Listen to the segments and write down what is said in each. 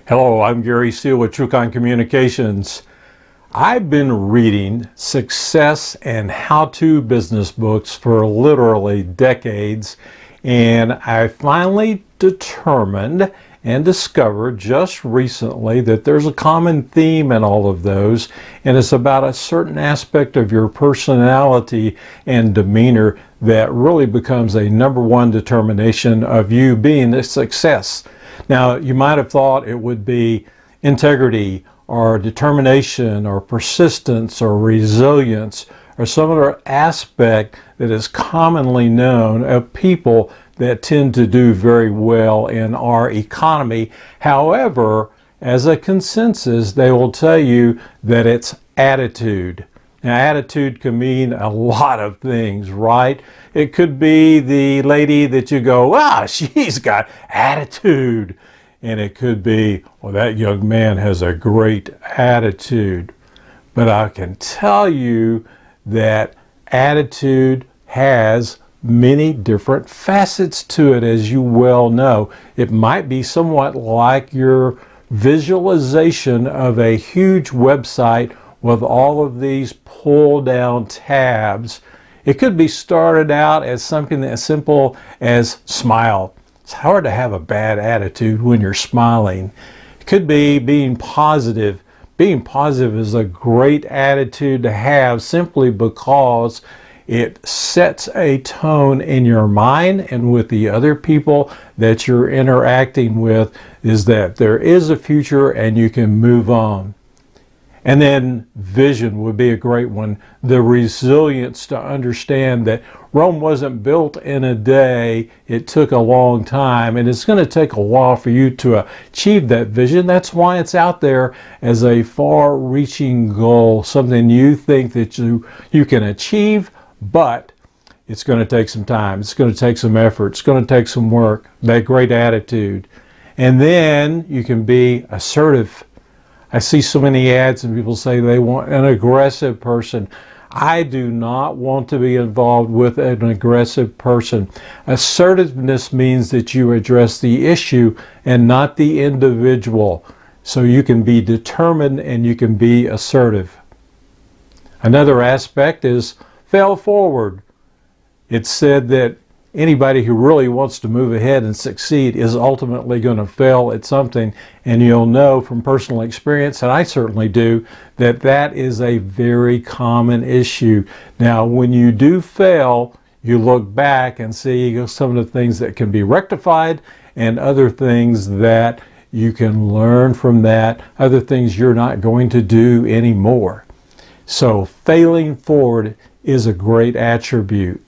Hello, I'm Gary Seal with TrueCon Communications. I've been reading success and how-to business books for literally decades, and I finally determined and discovered just recently that there's a common theme in all of those, and it's about a certain aspect of your personality and demeanor that really becomes a number one determination of you being a success. Now, you might have thought it would be integrity or determination or persistence or resilience or some other aspect that is commonly known of people that tend to do very well in our economy. However, as a consensus, they will tell you that it's attitude. Now, attitude can mean a lot of things, right? It could be the lady that you go, she's got attitude. And it could be, well, that young man has a great attitude. But I can tell you that attitude has many different facets to it, as you well know. It might be somewhat like your visualization of a huge website with all of these pull down tabs. It could be started out as something as simple as smile. It's hard to have a bad attitude when you're smiling. It could be being positive. Being positive is a great attitude to have simply because it sets a tone in your mind and with the other people that you're interacting with, is that there is a future and you can move on. And then vision would be a great one. The resilience to understand that Rome wasn't built in a day. It took a long time, and it's going to take a while for you to achieve that vision. That's why it's out there as a far-reaching goal, something you think that you can achieve, but it's going to take some time. It's going to take some effort. It's going to take some work, that great attitude. And then you can be assertive. I see so many ads and people say they want an aggressive person. I do not want to be involved with an aggressive person. Assertiveness means that you address the issue and not the individual. So you can be determined and you can be assertive. Another aspect is fail forward. It's said that anybody who really wants to move ahead and succeed is ultimately going to fail at something, and you'll know from personal experience, and I certainly do, that that is a very common issue. Now, when you do fail, you look back and see some of the things that can be rectified and other things that you can learn from that, other things you're not going to do anymore. So failing forward is a great attribute.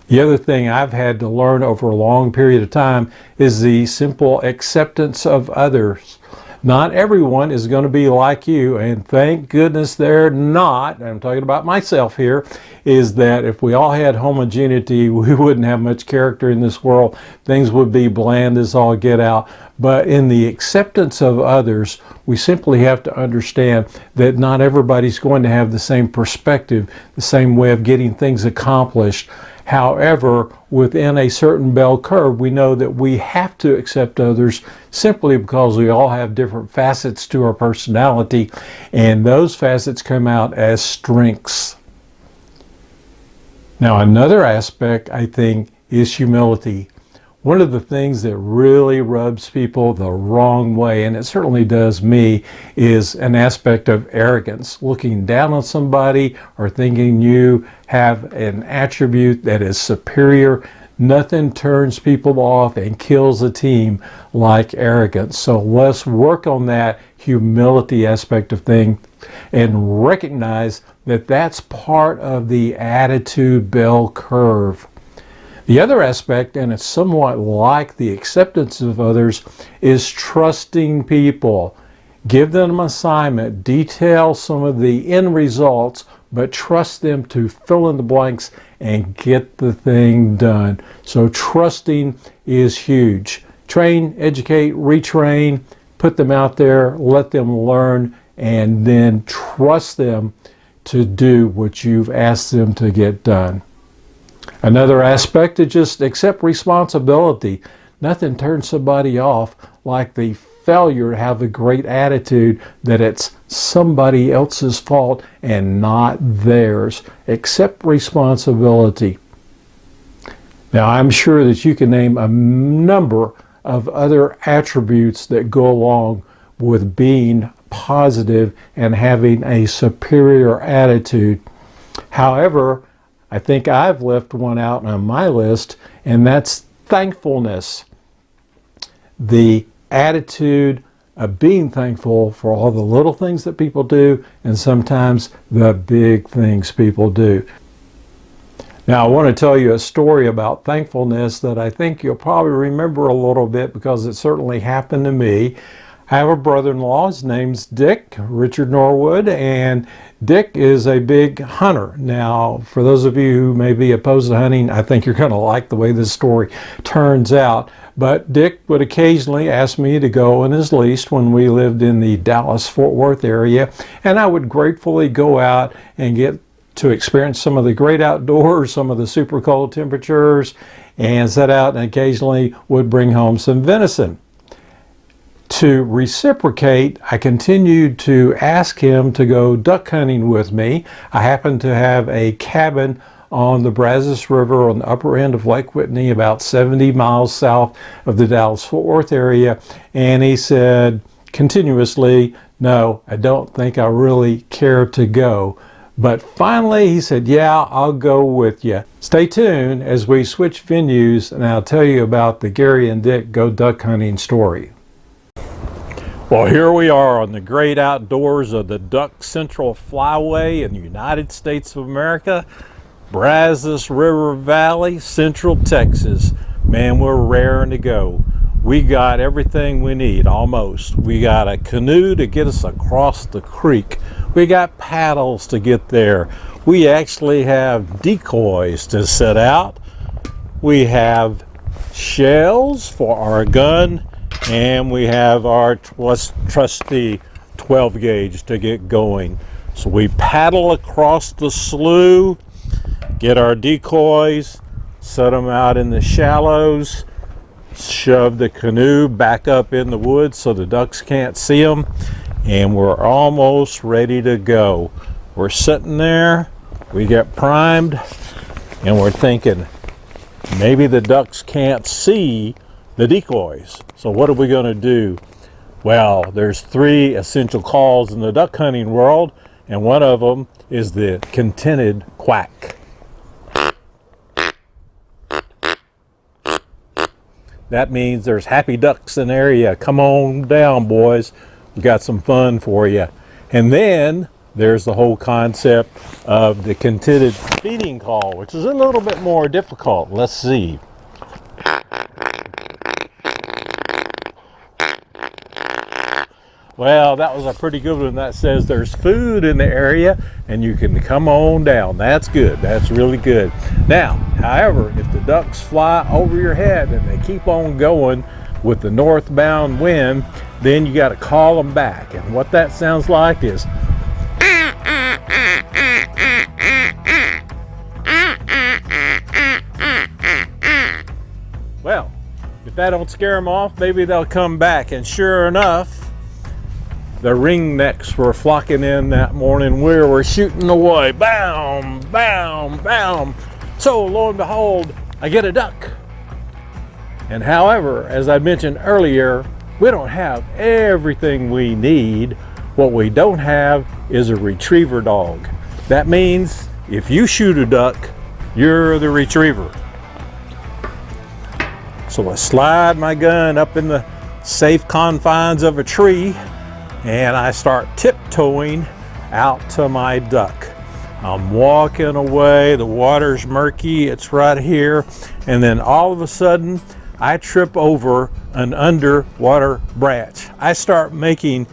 The other thing I've had to learn over a long period of time is the simple acceptance of others. Not everyone is going to be like you, and thank goodness they're not. And I'm talking about myself here, is that if we all had homogeneity, we wouldn't have much character in this world. Things would be bland as all get out. But in the acceptance of others, we simply have to understand that not everybody's going to have the same perspective, the same way of getting things accomplished. However, within a certain bell curve, we know that we have to accept others simply because we all have different facets to our personality, and those facets come out as strengths. Now, another aspect, I think, is humility. One of the things that really rubs people the wrong way, and it certainly does me, is an aspect of arrogance, looking down on somebody or thinking you have an attribute that is superior. Nothing turns people off and kills a team like arrogance. So let's work on that humility aspect of things and recognize that that's part of the attitude bell curve. The other aspect, and it's somewhat like the acceptance of others, is trusting people. Give them an assignment, detail some of the end results, but trust them to fill in the blanks and get the thing done. So trusting is huge. Train, educate, retrain, put them out there, let them learn, and then trust them to do what you've asked them to get done. Another aspect is just accept responsibility. Nothing turns somebody off like the failure to have a great attitude that it's somebody else's fault and not theirs. Accept responsibility. Now, I'm sure that you can name a number of other attributes that go along with being positive and having a superior attitude. However, I think I've left one out on my list, and that's thankfulness. The attitude of being thankful for all the little things that people do and sometimes the big things people do. Now, I want to tell you a story about thankfulness that I think you'll probably remember a little bit because it certainly happened to me. I have a brother-in-law. His name's Dick, Richard Norwood, and Dick is a big hunter. Now, for those of you who may be opposed to hunting, I think you're going to like the way this story turns out. But Dick would occasionally ask me to go on his lease when we lived in the Dallas-Fort Worth area, and I would gratefully go out and get to experience some of the great outdoors, some of the super cold temperatures, and set out and occasionally would bring home some venison. To reciprocate, I continued to ask him to go duck hunting with me. I happened to have a cabin on the Brazos River on the upper end of Lake Whitney, about 70 miles south of the Dallas-Fort Worth area, and he said continuously, "No, I don't think I really care to go." But finally he said, "Yeah, I'll go with you." Stay tuned as we switch venues, and I'll tell you about the Gary and Dick Go Duck Hunting story. Well, here we are on the great outdoors of the Duck Central Flyway in the United States of America, Brazos River Valley, Central Texas. Man, we're raring to go. We got everything we need, almost. We got a canoe to get us across the creek. We got paddles to get there. We actually have decoys to set out. We have shells for our gun, and we have our trusty 12 gauge to get going. So we paddle across the slough, get our decoys, set them out in the shallows, shove the canoe back up in the woods so the ducks can't see them, and we're almost ready to go. We're sitting there, we get primed, and we're thinking maybe the ducks can't see the decoys. So what are we going to do? Well, there's 3 essential calls in the duck hunting world, and one of them is the contented quack. That means there's happy ducks in the area. Come on down, boys. We got some fun for you. And then there's the whole concept of the contented feeding call, which is a little bit more difficult. Let's see. Well, that was a pretty good one. That says there's food in the area and you can come on down. That's good. That's really good. Now, however, if the ducks fly over your head and they keep on going with the northbound wind, then you got to call them back. And what that sounds like is well, if that don't scare them off, maybe they'll come back. And sure enough, the ringnecks were flocking in that morning. We were shooting away. Bam, bam, bam. So lo and behold, I get a duck. And however, as I mentioned earlier, we don't have everything we need. What we don't have is a retriever dog. That means if you shoot a duck, you're the retriever. So I slide my gun up in the safe confines of a tree, and I start tiptoeing out to my duck. I'm walking away, the water's murky, it's right here, and then all of a sudden I trip over an underwater branch. I start making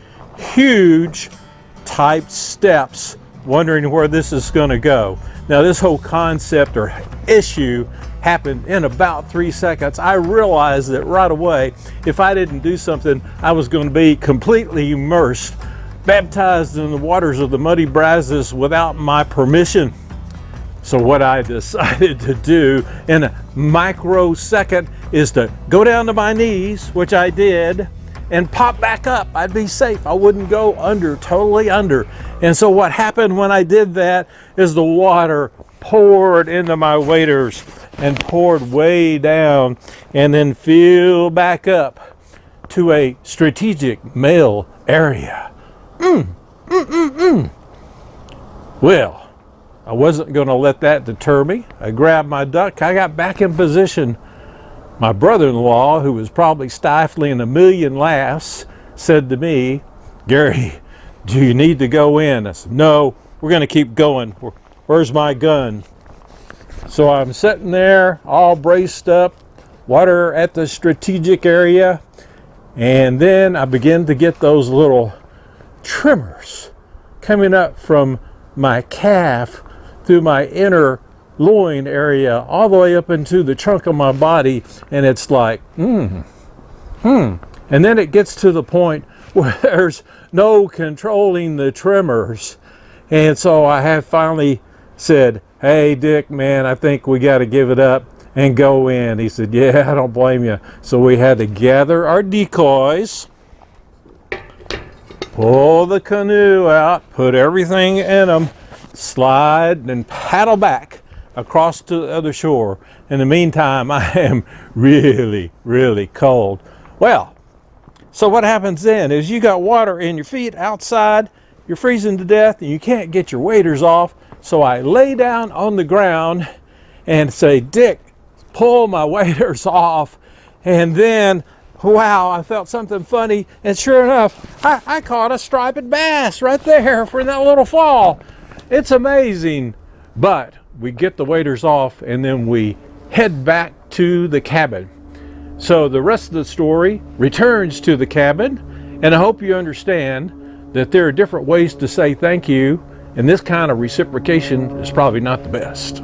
huge type steps, wondering where this is going to go. Now, this whole concept or issue happened in about 3 seconds. I realized that right away, if I didn't do something, I was going to be completely immersed, baptized in the waters of the muddy Brazos without my permission. So what I decided to do in a microsecond is to go down to my knees, which I did, and pop back up. I'd be safe. I wouldn't go under, totally under. And so what happened when I did that is the water poured into my waders and poured way down and then filled back up to a strategic male area. Well, I wasn't going to let that deter me. I grabbed my duck. I got back in position. My brother-in-law, who was probably stifling a million laughs, said to me, "Gary, do you need to go in?" I said, "No, we're going to keep going. Where's my gun?" So I'm sitting there all braced up, water at the strategic area, and then I begin to get those little tremors coming up from my calf through my inner loin area all the way up into the trunk of my body, and it's like and then it gets to the point where there's no controlling the tremors. And so I have finally said, "Hey Dick, man, I think we got to give it up and go in." He said, "Yeah, I don't blame you." So we had to gather our decoys, pull the canoe out, put everything in them, slide and paddle back across to the other shore. In the meantime, I am really, really cold. Well, so what happens then is you got water in your feet outside, you're freezing to death, and you can't get your waders off. So I lay down on the ground and say, "Dick, pull my waders off." And then, wow, I felt something funny, and sure enough, I caught a striped bass right there for that little fall. It's amazing. But we get the waders off, and then we head back to the cabin. So the rest of the story returns to the cabin, and I hope you understand that there are different ways to say thank you, and this kind of reciprocation is probably not the best.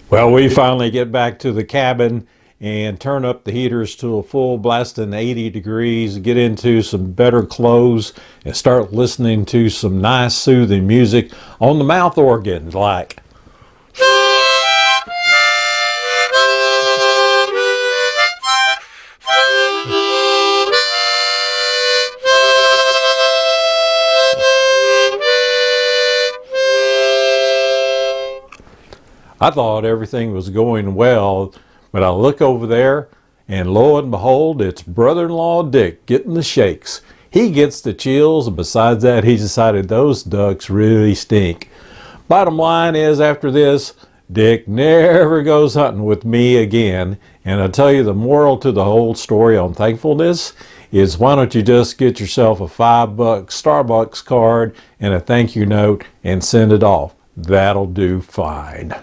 Well, we finally get back to the cabin and turn up the heaters to a full blasting 80 degrees, get into some better clothes, and start listening to some nice soothing music on the mouth organ, like. I thought everything was going well, but I look over there, and lo and behold, it's brother-in-law Dick getting the shakes. He gets the chills, and besides that, he decided those ducks really stink. Bottom line is, after this, Dick never goes hunting with me again. And I tell you, the moral to the whole story on thankfulness is, why don't you just get yourself a $5 Starbucks card and a thank you note and send it off. That'll do fine.